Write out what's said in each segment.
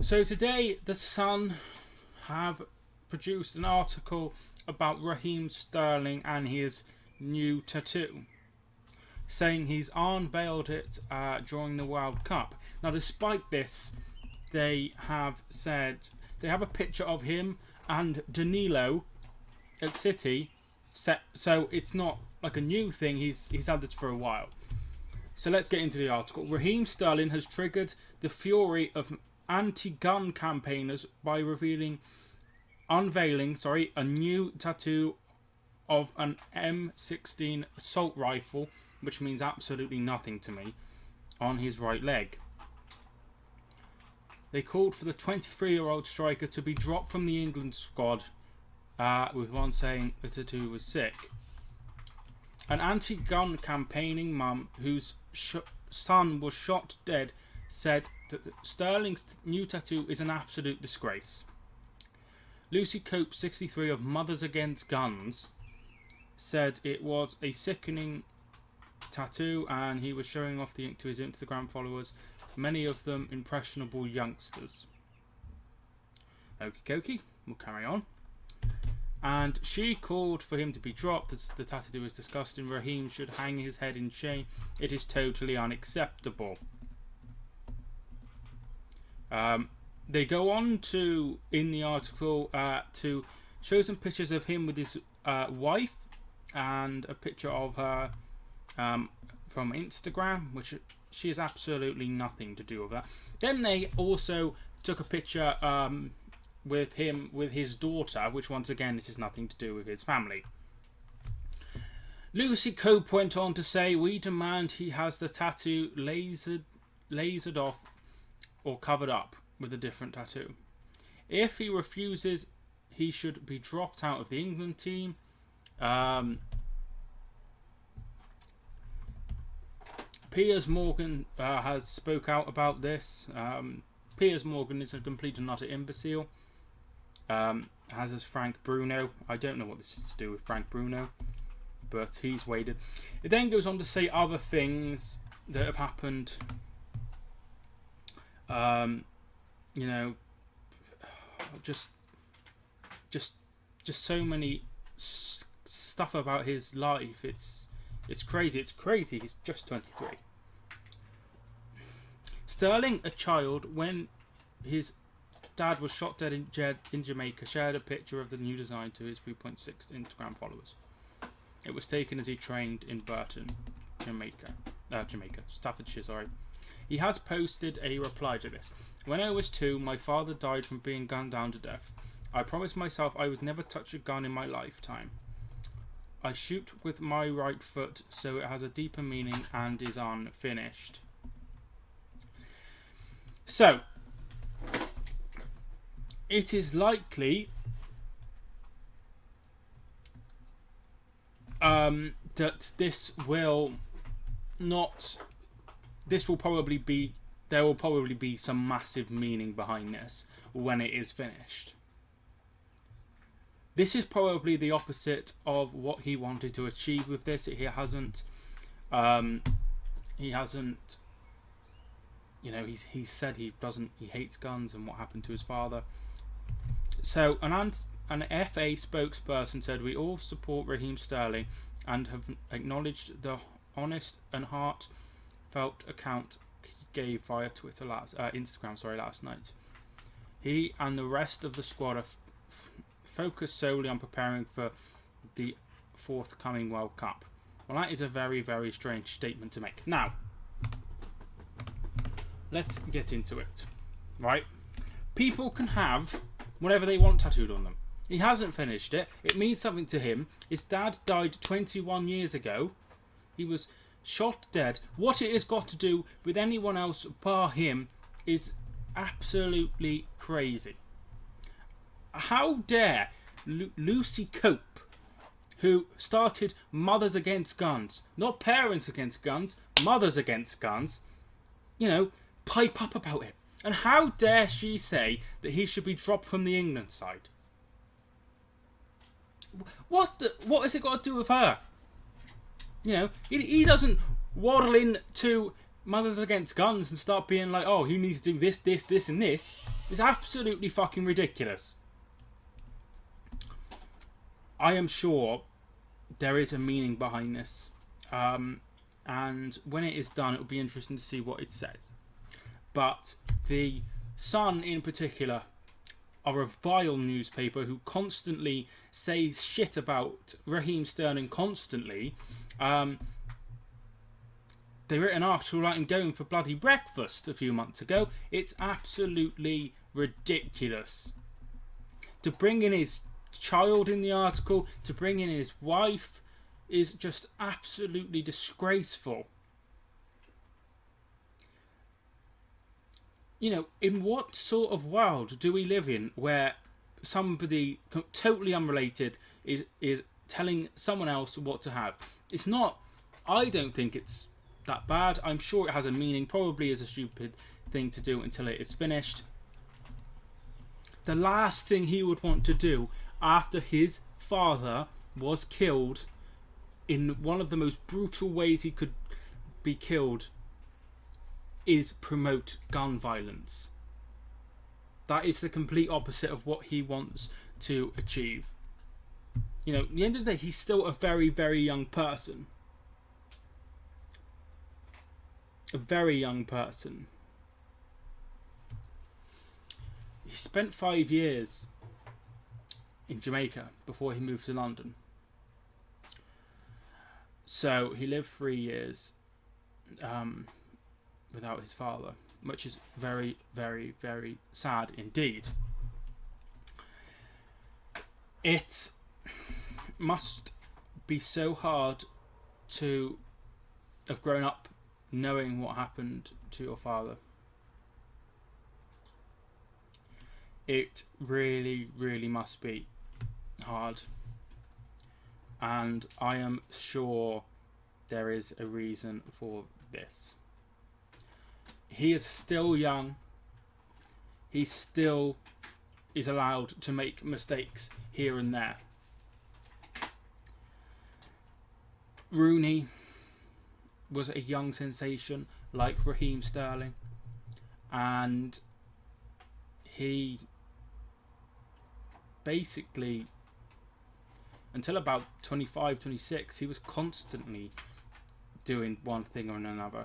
So today, The Sun have produced an article about Raheem Sterling and his new tattoo, saying he's unveiled it during the World Cup. Now, despite this, they have said they have a picture of him and Danilo at City, so it's not like a new thing. He's had this for a while. So let's get into the article. Raheem Sterling has triggered the fury of anti-gun campaigners by unveiling a new tattoo of an M16 assault rifle, which means absolutely nothing to me, on his right leg. They called for the 23-year-old striker to be dropped from the England squad, with one saying the tattoo was sick. An anti-gun campaigning mum whose son was shot dead said that Sterling's new tattoo is an absolute disgrace. Lucy Cope, 63, of Mothers Against Guns, said it was a sickening tattoo and he was showing off the ink to his Instagram followers, many of them impressionable youngsters. Okie dokie, we'll carry on. And she called for him to be dropped as the tattoo is disgusting. Raheem should hang his head in shame. It is totally unacceptable. They go on to, in the article, to show some pictures of him with his wife and a picture of her from Instagram, which she has absolutely nothing to do with that. Then they also took a picture with him with his daughter, which once again this is nothing to do with his family. Lucy Cope went on to say, "We demand he has the tattoo lasered off or covered up with a different tattoo. If he refuses, he should be dropped out of the England team." Piers Morgan has spoke out about this. Piers Morgan is a complete and utter imbecile. As is Frank Bruno. I don't know what this is to do with Frank Bruno, but he's waited. It then goes on to say other things that have happened. Just so many stuff about his life. It's crazy. It's crazy. He's just 23. Sterling, a child, when his dad was shot dead in Jamaica, shared a picture of the new design to his 3.6 Instagram followers. It was taken as he trained in Burton, Staffordshire, sorry. He has posted a reply to this. "When I was 2, my father died from being gunned down to death. I promised myself I would never touch a gun in my lifetime. I shoot with my right foot, so it has a deeper meaning and is unfinished." So, it is likely that there will probably be some massive meaning behind this when it is finished. This is probably the opposite of what he wanted to achieve with this. He hasn't he said he hates guns and what happened to his father. So an FA spokesperson said, "We all support Raheem Sterling and have acknowledged the honest and heartfelt account he gave via Instagram last night. He and the rest of the squad are focused solely on preparing for the forthcoming World Cup." Well, that is a very, very strange statement to make. Now, let's get into it. Right? People can have whatever they want tattooed on them. He hasn't finished it. It means something to him. His dad died 21 years ago. He was shot dead. What it has got to do with anyone else bar him is absolutely crazy. How dare Lucy Cope, who started Mothers Against Guns, not Parents Against Guns, Mothers Against Guns, pipe up about it. And how dare she say that he should be dropped from the England side? What has it got to do with her? He doesn't waddle into Mothers Against Guns and start being like, oh, you need to do this, this, this, and this, is absolutely fucking ridiculous. I am sure there is a meaning behind this. And when it is done, it will be interesting to see what it says. But the Sun in particular are a vile newspaper who constantly say shit about Raheem Sterling constantly. They wrote an article about him going for bloody breakfast a few months ago. It's absolutely ridiculous. To bring in his child in the article, to bring in his wife, is just absolutely disgraceful. You know, in what sort of world do we live in where somebody totally unrelated is telling someone else what to have? It's not, I don't think it's that bad. I'm sure it has a meaning, probably is a stupid thing to do until it is finished. The last thing he would want to do after his father was killed in one of the most brutal ways he could be killed is promote gun violence. That is the complete opposite of what he wants to achieve. You know, at the end of the day, he's still a very, very young person. A very young person. He spent 5 years in Jamaica before he moved to London. So he lived 3 years without his father, which is very, very, very sad indeed. It must be so hard to have grown up knowing what happened to your father. It really, really must be hard. And I am sure there is a reason for this. He is still young. He still is allowed to make mistakes here and there. Rooney was a young sensation like Raheem Sterling, and he basically, until about 25, 26, he was constantly doing one thing or another.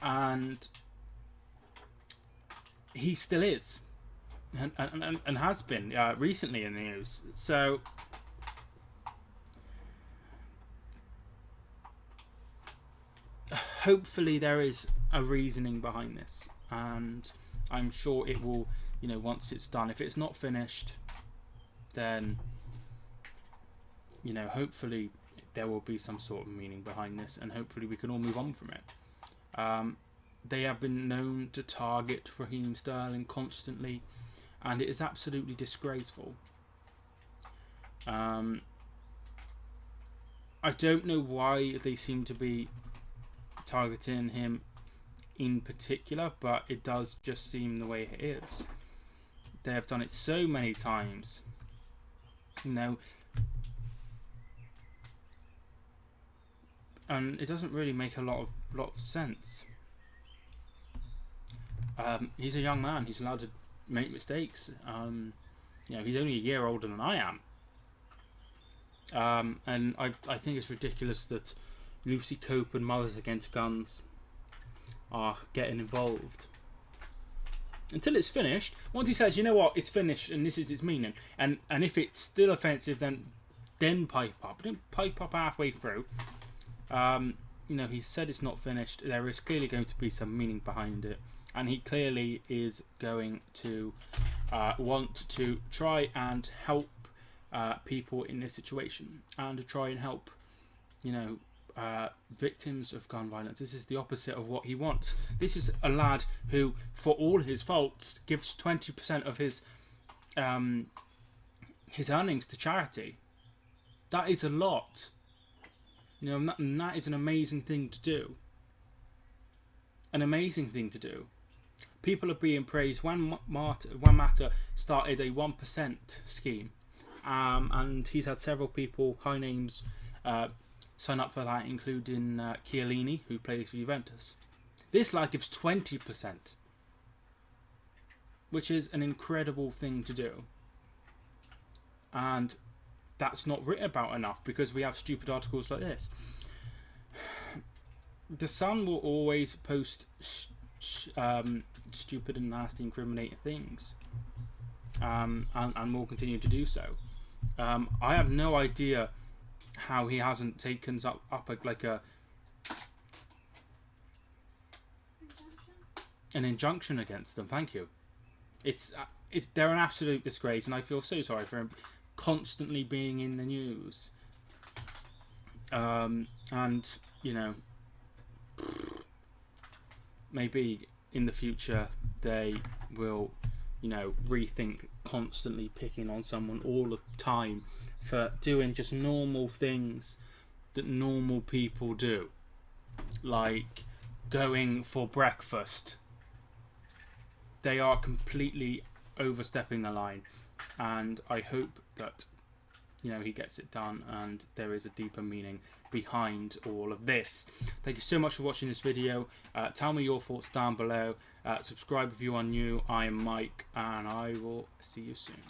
And he still is, and has been recently in the news. So hopefully there is a reasoning behind this, and I'm sure it will, you know, once it's done. If it's not finished, then, you know, hopefully there will be some sort of meaning behind this, and hopefully we can all move on from it. They have been known to target Raheem Sterling constantly, and it is absolutely disgraceful. I don't know why they seem to be targeting him in particular, but it does just seem the way it is. They have done it so many times, you know, and it doesn't really make a lot of sense. He's a young man. He's allowed to make mistakes. You know, he's only a year older than I am. And I think it's ridiculous that Lucy Cope and Mothers Against Guns are getting involved. Until it's finished, once he says, you know what, it's finished and this is its meaning, and if it's still offensive, then pipe up. Don't pipe up halfway through. You know, he said it's not finished. There is clearly going to be some meaning behind it, and he clearly is going to want to try and help people in this situation, and to try and help, you know, victims of gun violence. This is the opposite of what he wants. This is a lad who, for all his faults, gives 20% of his earnings to charity. That is a lot. You know, and that is an amazing thing to do. An amazing thing to do. People are being praised. One Matter started a 1% scheme, and he's had several people, high names, sign up for that, including Chiellini, who plays for Juventus. This lad gives 20%, which is an incredible thing to do. And that's not written about enough because we have stupid articles like this. The Sun will always post stupid and nasty, incriminating things, and will continue to do so. I have no idea how he hasn't taken up an injunction against them. Thank you. They're an absolute disgrace, and I feel so sorry for him constantly being in the news. And you know, maybe in the future they will, you know, rethink constantly picking on someone all the time for doing just normal things that normal people do, like going for breakfast. They are completely overstepping the line, and I hope that, you know, he gets it done and there is a deeper meaning behind all of this. Thank you so much for watching this video. Tell me your thoughts down below. Subscribe if you are new. I am Mike, and I will see you soon.